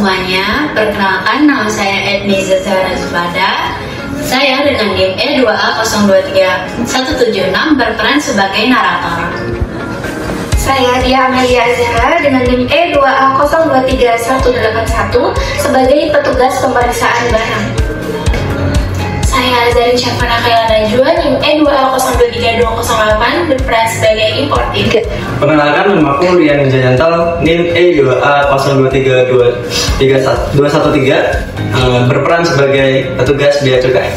semuanya, perkenalkan nama saya Edmi Zazara Zubada. Saya dengan NIM E2A023176 berperan sebagai narator. Saya Dia Amelia Zahra dengan NIM E2A023181 sebagai petugas pemeriksaan barang. Saya Zarin Syafana Kaila Najwa, NIM E2A023208 berperan sebagai importir. Perkenalkan, nama aku Rian Jayanto, NIM E2A023213 berperan sebagai petugas bea cukai.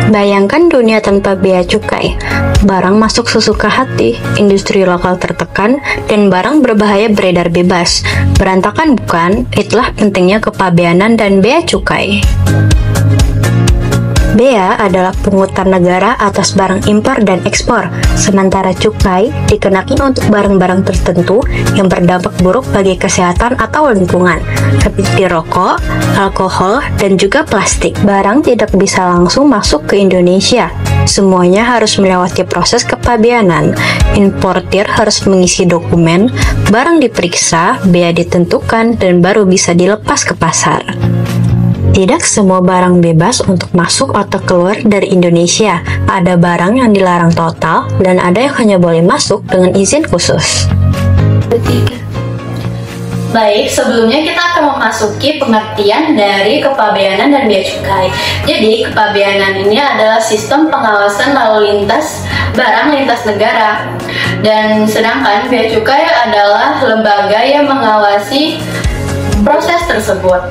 Bayangkan dunia tanpa bea cukai. Barang masuk sesuka hati, industri lokal tertekan, dan barang berbahaya beredar bebas. Berantakan bukan? Itulah pentingnya kepabeanan dan bea cukai. Bea adalah pungutan negara atas barang impor dan ekspor, sementara cukai dikenakan untuk barang-barang tertentu yang berdampak buruk bagi kesehatan atau lingkungan, seperti rokok, alkohol, dan juga plastik. Barang tidak bisa langsung masuk ke Indonesia. Semuanya harus melewati proses kepabeanan. Importir harus mengisi dokumen, barang diperiksa, bea ditentukan, dan baru bisa dilepas ke pasar. Tidak semua barang bebas untuk masuk atau keluar dari Indonesia. Ada barang yang dilarang total dan ada yang hanya boleh masuk dengan izin khusus. Baik, sebelumnya kita akan memasuki pengertian dari kepabeanan dan bea cukai. Jadi, kepabeanan ini adalah sistem pengawasan lalu lintas barang lintas negara. Dan sedangkan bea cukai adalah lembaga yang mengawasi proses tersebut.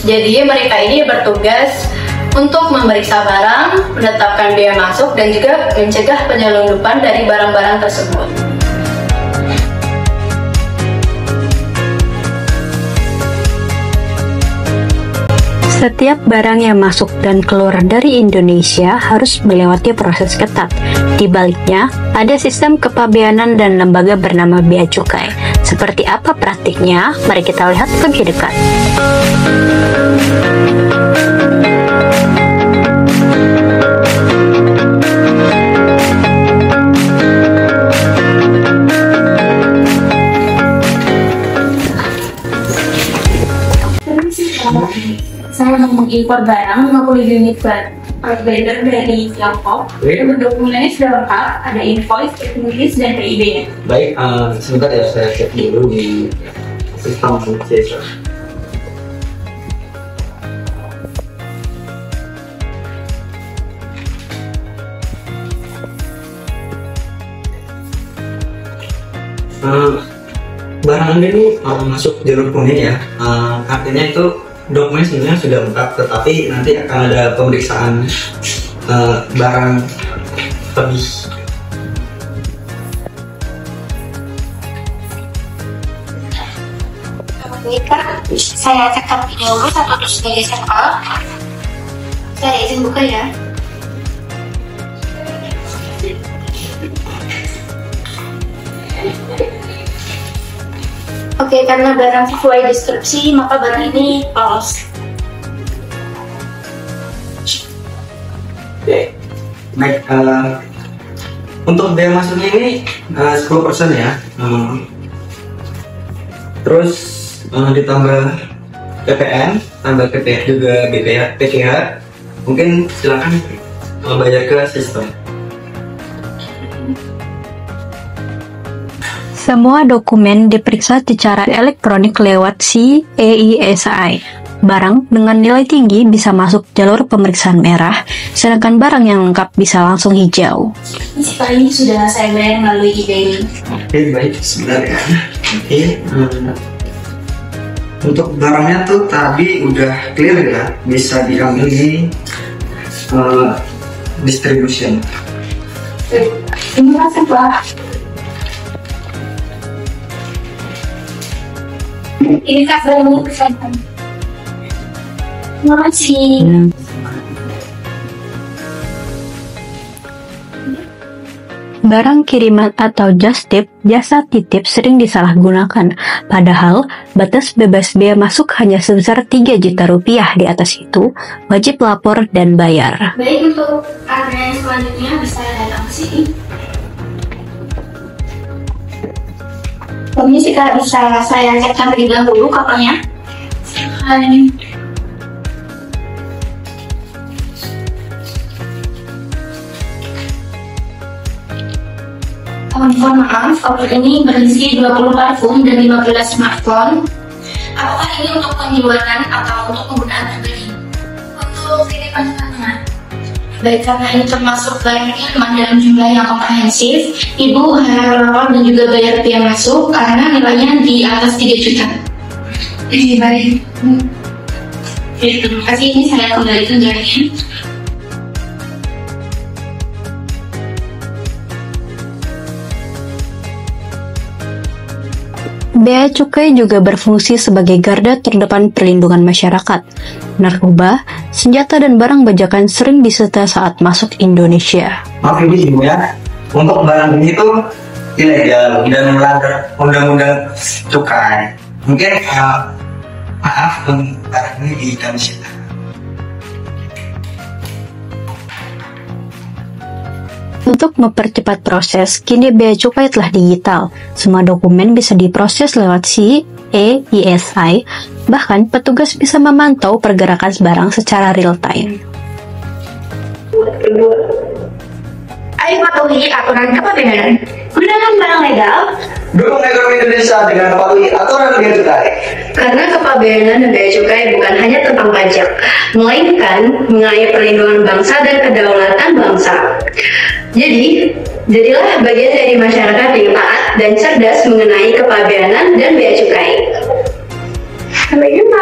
Jadi mereka ini bertugas untuk memeriksa barang, menetapkan bea masuk, dan juga mencegah penyelundupan dari barang-barang tersebut. Setiap barang yang masuk dan keluar dari Indonesia harus melewati proses ketat. Di baliknya, ada sistem kepabeanan dan lembaga bernama bea cukai. Seperti apa praktiknya? Mari kita lihat lebih dekat. Saya mengimpor barang 50 unit vendor dari Tiongkok. Dokumennya sudah lengkap, ada invoice, checklist, dan PIB-nya. Baik, sebentar ya, saya cek dulu di sistem CSR. Barang Anda ini masuk jalur kuning ya, artinya itu dokumen sebenarnya sudah lengkap, tetapi nanti akan ada pemeriksaan barang lebih. Saya cekap dulu satu sebagai sampel. Saya izin buka ya. Oke, karena barang sesuai deskripsi, maka barang ini lolos. Oke, baik. Untuk bea masuknya ini 10% ya. Terus ditambah PPN, tambah PPH juga PPH. Mungkin silakan bayar ke sistem. Semua dokumen diperiksa secara elektronik lewat CAESI. Barang dengan nilai tinggi bisa masuk jalur pemeriksaan merah, sedangkan barang yang lengkap bisa langsung hijau. Ini sudah saya bayar melalui eBay. Oke, baik, sebentar ya. Oke, untuk barangnya tuh tadi udah clear ya, bisa diambil di distribution. Terima kasih, Pak. Ini Kak barangnya kesehatan. Terima kasih. Barang kiriman atau just tip, jasa titip sering disalahgunakan. Padahal, batas bebas bea masuk hanya sebesar 3 juta rupiah. Di atas itu, wajib lapor dan bayar. Baik, untuk area yang selanjutnya bisa datang ke sini. Permisi Kak, bisa saya cek terlebih dahulu kapalnya? Hai. Mohon maaf, kapal ini berisi 20 parfum dan 15 smartphone. Apakah ini untuk penjualan atau untuk penggunaan pribadi? Untuk titipan teman. Baik, karena ini termasuk barang minuman dalam jumlah yang komprehensif, Ibu harus lapor dan juga bayar biaya masuk karena nilainya di atas 3 juta. Baik. Oke, terima kasih. Ini saya kembalikan jalannya. Bea Cukai juga berfungsi sebagai garda terdepan perlindungan masyarakat. Narkoba, senjata dan barang bajakan sering disita saat masuk Indonesia. Maaf Ibu ya, untuk barang ini tuh ilegal dan melanggar undang-undang cukai. Mungkin maaf barang ini di Indonesia. Untuk mempercepat proses, kini Bea Cukai telah digital. Semua dokumen bisa diproses lewat CEISI, bahkan petugas bisa memantau pergerakan barang secara real time. Ayo patuhi aturan kepabeanan. Gunakan barang legal. Dukung ekonomi Indonesia dengan mematuhi aturan bea cukai. Karena kepabeanan dan bea cukai bukan hanya tentang pajak, melainkan mengenai perlindungan bangsa dan kedaulatan bangsa. Jadi, jadilah bagian dari masyarakat yang taat dan cerdas mengenai kepabeanan dan bea cukai. Sampai jumpa.